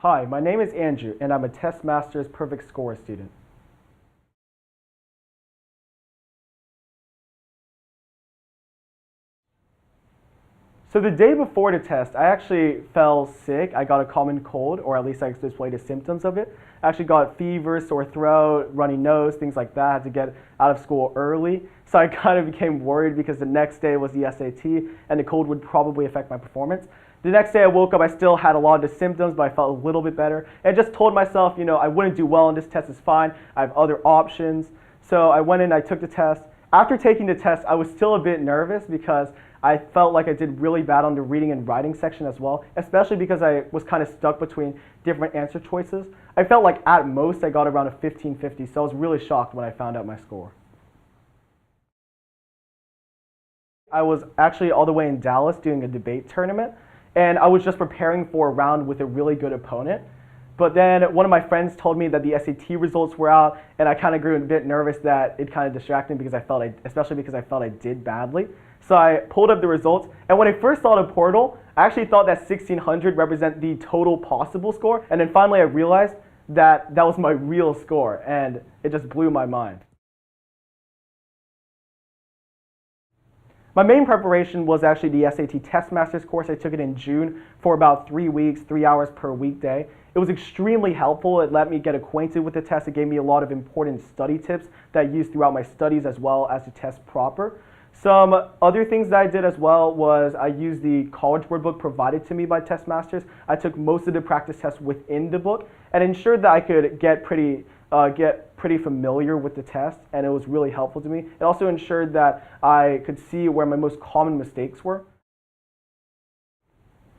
Hi, my name is Andrew, and I'm a Testmasters Perfect Score student. So the day before the test, I actually fell sick. I got a common cold, or at least I displayed the symptoms of it. I actually got fever, sore throat, runny nose, things like that. I had to get out of school early. So I kind of became worried because the next day was the SAT, and the cold would probably affect my performance. The next day I woke up, I still had a lot of the symptoms, but I felt a little bit better. And I just told myself, I wouldn't do well on this test, is fine. I have other options. So I went in, I took the test. After taking the test, I was still a bit nervous because I felt like I did really bad on the reading and writing section as well, especially because I was kind of stuck between different answer choices. I felt like at most I got around a 1550, so I was really shocked when I found out my score. I was actually all the way in Dallas doing a debate tournament, and I was just preparing for a round with a really good opponent. But then one of my friends told me that the SAT results were out, and I kind of grew a bit nervous that it kind of distracted me because especially because I felt I did badly. So I pulled up the results, and when I first saw the portal, I actually thought that 1600 represent the total possible score, and then finally I realized that that was my real score, and it just blew my mind. My main preparation was actually the SAT Testmasters course. I took it in June for about 3 weeks, 3 hours per weekday. It was extremely helpful. It let me get acquainted with the test. It gave me a lot of important study tips that I used throughout my studies as well as the test proper. Some other things that I did as well was I used the College Board book provided to me by Testmasters. I took most of the practice tests within the book and ensured that I could get pretty familiar with the test, and it was really helpful to me. It also ensured that I could see where my most common mistakes were.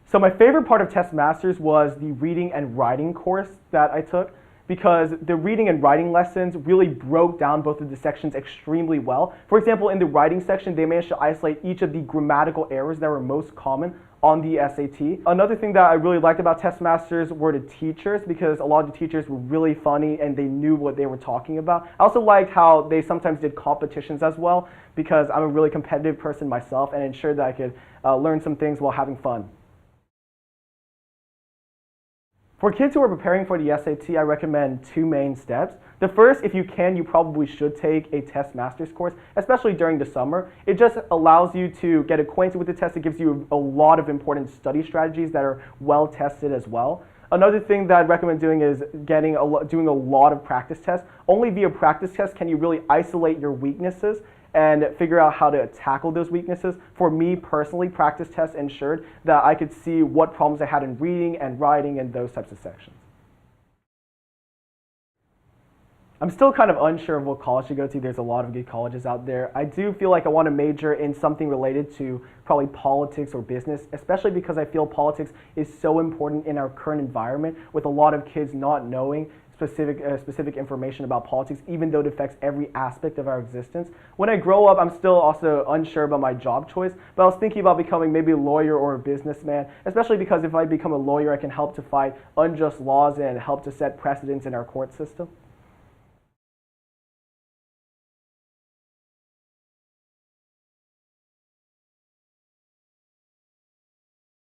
So my favorite part of Testmasters was the reading and writing course that I took, because the reading and writing lessons really broke down both of the sections extremely well. For example, in the writing section, they managed to isolate each of the grammatical errors that were most common on the SAT. Another thing that I really liked about Testmasters were the teachers, because a lot of the teachers were really funny and they knew what they were talking about. I also liked how they sometimes did competitions as well, because I'm a really competitive person myself, and ensured that I could learn some things while having fun. For kids who are preparing for the SAT, I recommend two main steps. The first, if you can, you probably should take a Testmasters course, especially during the summer. It just allows you to get acquainted with the test. It gives you a lot of important study strategies that are well tested as well. Another thing that I'd recommend doing is doing a lot of practice tests. Only via practice tests can you really isolate your weaknesses and figure out how to tackle those weaknesses. For me personally, practice tests ensured that I could see what problems I had in reading and writing and those types of sections. I'm still kind of unsure of what college to go to. There's a lot of good colleges out there. I do feel like I want to major in something related to probably politics or business, especially because I feel politics is so important in our current environment, with a lot of kids not knowing specific information about politics, even though it affects every aspect of our existence. When I grow up, I'm still also unsure about my job choice, but I was thinking about becoming maybe a lawyer or a businessman, especially because if I become a lawyer, I can help to fight unjust laws and help to set precedents in our court system.